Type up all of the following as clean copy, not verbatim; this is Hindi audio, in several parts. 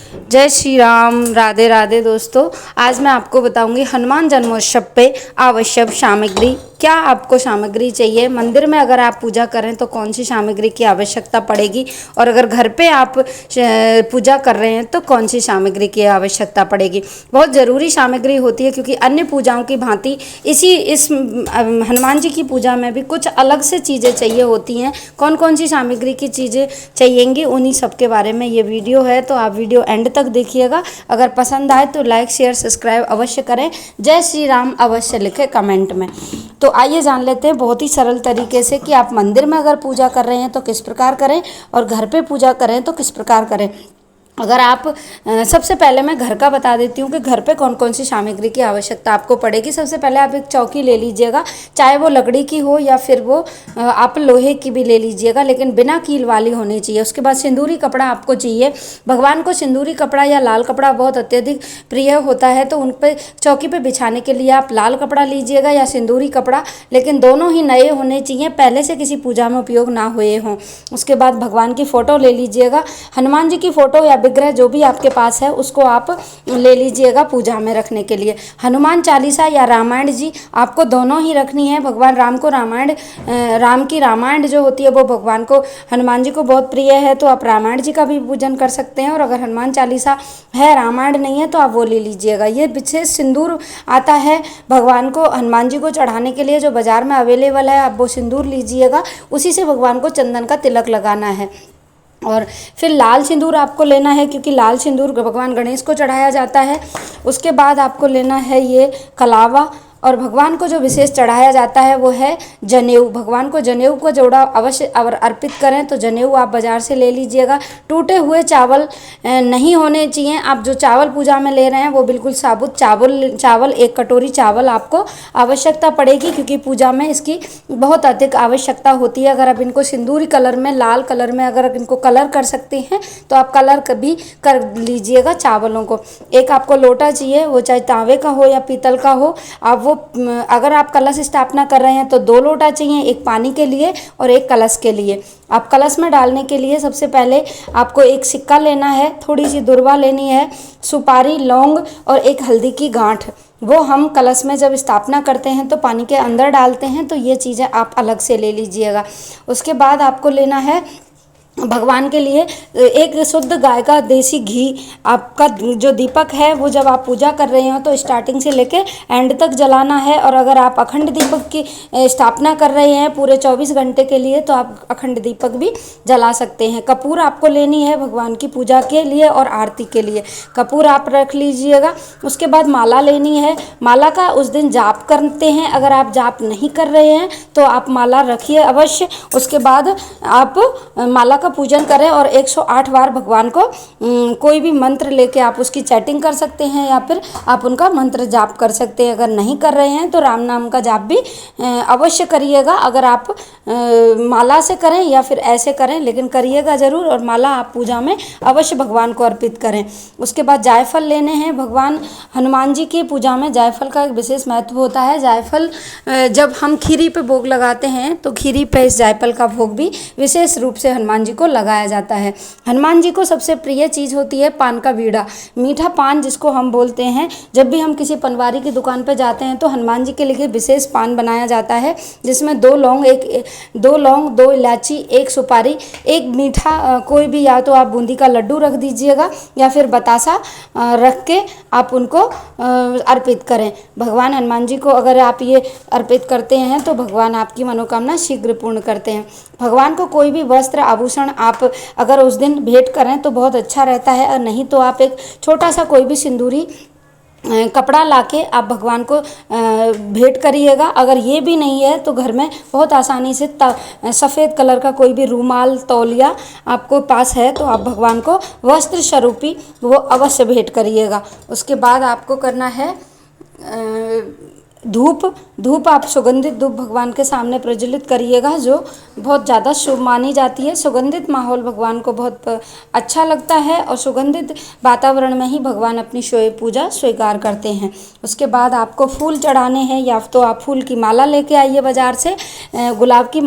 जय श्री राम। राधे राधे दोस्तों। आज मैं आपको बताऊंगी हनुमान जन्मोत्सव पे आवश्यक सामग्री। क्या आपको सामग्री चाहिए, मंदिर में अगर आप पूजा करें तो कौन सी सामग्री की आवश्यकता पड़ेगी, और अगर घर पे आप पूजा कर रहे हैं तो कौन सी सामग्री की आवश्यकता पड़ेगी। बहुत ज़रूरी सामग्री होती है, क्योंकि अन्य पूजाओं की भांति इस हनुमान जी की पूजा में भी कुछ अलग से चीज़ें चाहिए होती हैं। कौन कौन सी सामग्री की चीज़ें चाहिएंगी, उन्हीं सब के बारे में ये वीडियो है, तो आप वीडियो एंड तक देखिएगा। अगर पसंद आए तो लाइक शेयर सब्सक्राइब अवश्य करें। जय श्री राम अवश्य लिखें कमेंट में। तो आइए जान लेते हैं बहुत ही सरल तरीके से कि आप मंदिर में अगर पूजा कर रहे हैं तो किस प्रकार करें, और घर पे पूजा करें तो किस प्रकार करें। अगर आप सबसे पहले मैं घर का बता देती हूँ कि घर पे कौन कौन सी सामग्री की आवश्यकता आपको पड़ेगी। सबसे पहले आप एक चौकी ले लीजिएगा, चाहे वो लकड़ी की हो या फिर वो आप लोहे की भी ले लीजिएगा, लेकिन बिना कील वाली होनी चाहिए। उसके बाद सिंदूरी कपड़ा आपको चाहिए। भगवान को सिंदूरी कपड़ा या लाल कपड़ा बहुत अत्यधिक प्रिय होता है, तो उन पर चौकी पे बिछाने के लिए आप लाल कपड़ा लीजिएगा या सिंदूरी कपड़ा, लेकिन दोनों ही नए होने चाहिए, पहले से किसी पूजा में उपयोग ना हुए हों। उसके बाद भगवान की फ़ोटो ले लीजिएगा। हनुमान जी की फ़ोटो या विग्रह जो भी आपके पास है उसको आप ले लीजिएगा पूजा में रखने के लिए। हनुमान चालीसा या रामायण जी आपको दोनों ही रखनी है। भगवान राम को राम की रामायण जो होती है वो भगवान को, हनुमान जी को बहुत प्रिय है, तो आप रामायण जी का भी पूजन कर सकते हैं। और अगर हनुमान चालीसा है, रामायण नहीं है, तो आप वो ले लीजिएगा। ये विशेष सिंदूर आता है भगवान को, हनुमान जी को चढ़ाने के लिए, जो बाज़ार में अवेलेबल है, आप वो सिंदूर लीजिएगा। उसी से भगवान को चंदन का तिलक लगाना है। और फिर लाल सिंदूर आपको लेना है, क्योंकि लाल सिंदूर भगवान गणेश को चढ़ाया जाता है। उसके बाद आपको लेना है ये कलावा, और भगवान को जो विशेष चढ़ाया जाता है वो है जनेऊ। भगवान को जनेऊ को जोड़ा अवश्य अर्पित करें, तो जनेऊ आप बाज़ार से ले लीजिएगा। टूटे हुए चावल नहीं होने चाहिए। आप जो चावल पूजा में ले रहे हैं वो बिल्कुल साबुत चावल 1 कटोरी चावल आपको आवश्यकता पड़ेगी, क्योंकि पूजा में इसकी बहुत अधिक आवश्यकता होती है। अगर आप इनको सिंदूरी कलर में, लाल कलर में अगर इनको कलर कर सकते हैं तो आप कलर भी कर लीजिएगा चावलों को। एक आपको लोटा चाहिए, वो चाहे तांबे का हो या पीतल का हो। आप अगर आप कलश स्थापना कर रहे हैं तो 2 लोटा चाहिए, एक पानी के लिए और एक कलश के लिए। आप कलश में डालने के लिए सबसे पहले आपको एक सिक्का लेना है, थोड़ी सी दुर्वा लेनी है, सुपारी, लौंग और एक हल्दी की गांठ। वो हम कलश में जब स्थापना करते हैं तो पानी के अंदर डालते हैं, तो ये चीज़ें आप अलग से ले लीजिएगा। उसके बाद आपको लेना है भगवान के लिए एक शुद्ध गाय का देसी घी। आपका जो दीपक है वो जब आप पूजा कर रहे हो तो स्टार्टिंग से लेके एंड तक जलाना है। और अगर आप अखंड दीपक की स्थापना कर रहे हैं पूरे 24 घंटे के लिए, तो आप अखंड दीपक भी जला सकते हैं। कपूर आपको लेनी है भगवान की पूजा के लिए और आरती के लिए, कपूर आप रख लीजिएगा। उसके बाद माला लेनी है। माला का उस दिन जाप करते हैं, अगर आप जाप नहीं कर रहे हैं तो आप माला रखिए अवश्य। उसके बाद आप माला का पूजन करें और 108 बार भगवान को कोई भी मंत्र लेके आप उसकी चैटिंग कर सकते हैं, या फिर आप उनका मंत्र जाप कर सकते हैं। अगर नहीं कर रहे हैं तो राम नाम का जाप भी अवश्य करिएगा। अगर आप माला से करें या फिर ऐसे करें, लेकिन करिएगा ज़रूर, और माला आप पूजा में अवश्य भगवान को अर्पित करें। उसके बाद जायफल लेने हैं। भगवान हनुमान जी की पूजा में जायफल का एक विशेष महत्व होता है। जायफल जब हम खीरी पे भोग लगाते हैं तो खीरी पे इस जायफल का भोग भी विशेष रूप से हनुमान जी को लगाया जाता है। हनुमान जी को सबसे प्रिय चीज़ होती है पान का बीड़ा, मीठा पान जिसको हम बोलते हैं। जब भी हम किसी पनवारी की दुकान पर जाते हैं तो हनुमान जी के लिए विशेष पान बनाया जाता है, जिसमें 2 लौंग, 2 इलायची, 1 सुपारी, 1 मीठा कोई भी, या तो आप बूंदी का लड्डू रख दीजिएगा या फिर बतासा रख के आप उनको अर्पित करें। भगवान हनुमान जी को अगर आप ये अर्पित करते हैं तो भगवान आपकी मनोकामना शीघ्र पूर्ण करते हैं। भगवान को कोई भी वस्त्र आभूषण आप अगर उस दिन भेंट करें तो बहुत अच्छा रहता है, और नहीं तो आप एक छोटा सा कोई भी सिंदूरी कपड़ा लाके आप भगवान को भेंट करिएगा। अगर ये भी नहीं है तो घर में बहुत आसानी से सफ़ेद कलर का कोई भी रूमाल, तौलिया आपको पास है तो आप भगवान को वस्त्र स्वरूपी वो अवश्य भेंट करिएगा। उसके बाद आपको करना है धूप आप सुगंधित धूप भगवान के सामने प्रज्वलित करिएगा, जो बहुत ज़्यादा शुभ मानी जाती है। सुगंधित माहौल भगवान को बहुत अच्छा लगता है, और सुगंधित वातावरण में ही भगवान अपनी पूजा स्वीकार करते हैं। उसके बाद आपको फूल चढ़ाने हैं, या तो आप फूल की माला लेके आइए बाज़ार से। गुलाब की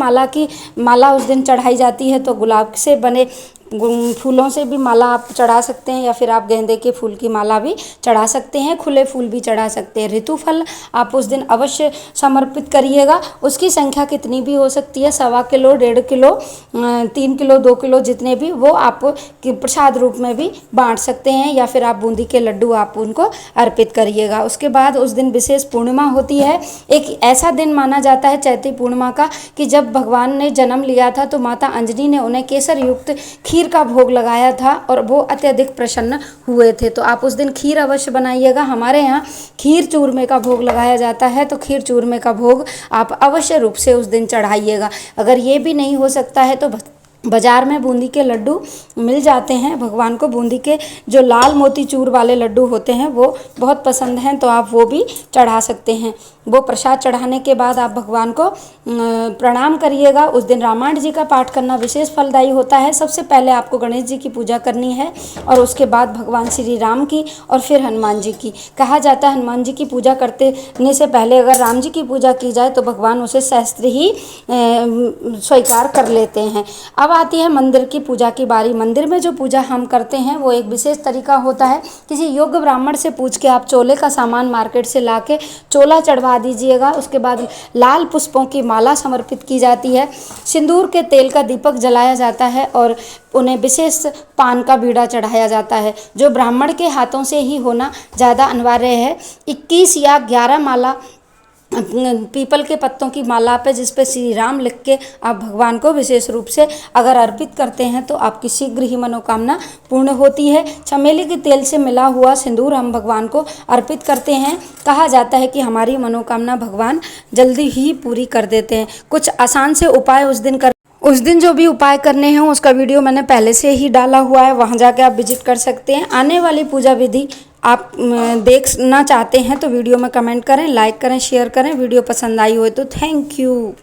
माला उस दिन चढ़ाई जाती है, तो गुलाब से बने फूलों से भी माला आप चढ़ा सकते हैं, या फिर आप गेंदे के फूल की माला भी चढ़ा सकते हैं, खुले फूल भी चढ़ा सकते हैं। ऋतु फल आप उस दिन अवश्य समर्पित करिएगा। उसकी संख्या कितनी भी हो सकती है, 1.25 किलो, 1.5 किलो, 3 किलो, 2 किलो, जितने भी, वो आप प्रसाद रूप में भी बांट सकते हैं, या फिर आप बूंदी के लड्डू आप उनको अर्पित करिएगा। उसके बाद उस दिन विशेष पूर्णिमा होती है। एक ऐसा दिन माना जाता है चैती पूर्णिमा का कि जब भगवान ने जन्म लिया था तो माता अंजनी ने उन्हें केसर युक्त खीर का भोग लगाया था और वो अत्यधिक प्रसन्न हुए थे। तो आप उस दिन खीर अवश्य बनाइएगा। हमारे यहाँ खीर चूरमे का भोग लगाया जाता है, तो खीर चूरमे का भोग आप अवश्य रूप से उस दिन चढ़ाइएगा। अगर ये भी नहीं हो सकता है तो बाज़ार में बूंदी के लड्डू मिल जाते हैं। भगवान को बूंदी के जो लाल मोती चूर वाले लड्डू होते हैं वो बहुत पसंद हैं, तो आप वो भी चढ़ा सकते हैं। वो प्रसाद चढ़ाने के बाद आप भगवान को प्रणाम करिएगा। उस दिन रामायण जी का पाठ करना विशेष फलदायी होता है। सबसे पहले आपको गणेश जी की पूजा करनी है और उसके बाद भगवान श्री राम की और फिर हनुमान जी की। कहा जाता है हनुमान जी की पूजा करने से पहले अगर राम जी की पूजा की जाए तो भगवान उसे सहस्त्र ही स्वीकार कर लेते हैं। अब आती है मंदिर की पूजा की बारी। मंदिर में जो पूजा हम करते हैं वो एक विशेष तरीका होता है। किसी योग्य ब्राह्मण से पूछ के आप चोले का सामान मार्केट से ला के चोला चढ़वा दीजिएगा। उसके बाद लाल पुष्पों की माला समर्पित की जाती है, सिंदूर के तेल का दीपक जलाया जाता है और उन्हें विशेष पान का बीड़ा चढ़ाया जाता है, जो ब्राह्मण के हाथों से ही होना ज़्यादा अनिवार्य है। 21 या 11 माला पीपल के पत्तों की माला पे जिस पे श्री राम लिख के आप भगवान को विशेष रूप से अगर अर्पित करते हैं तो आपकी शीघ्र ही मनोकामना पूर्ण होती है। चमेली के तेल से मिला हुआ सिंदूर हम भगवान को अर्पित करते हैं। कहा जाता है कि हमारी मनोकामना भगवान जल्दी ही पूरी कर देते हैं। कुछ आसान से उपाय उस दिन जो भी उपाय करने हैं उसका वीडियो मैंने पहले से ही डाला हुआ है, वहाँ जाके आप विजिट कर सकते हैं। आने वाली पूजा विधि आप देखना चाहते हैं तो वीडियो में कमेंट करें, लाइक करें, शेयर करें। वीडियो पसंद आई हो तो थैंक यू।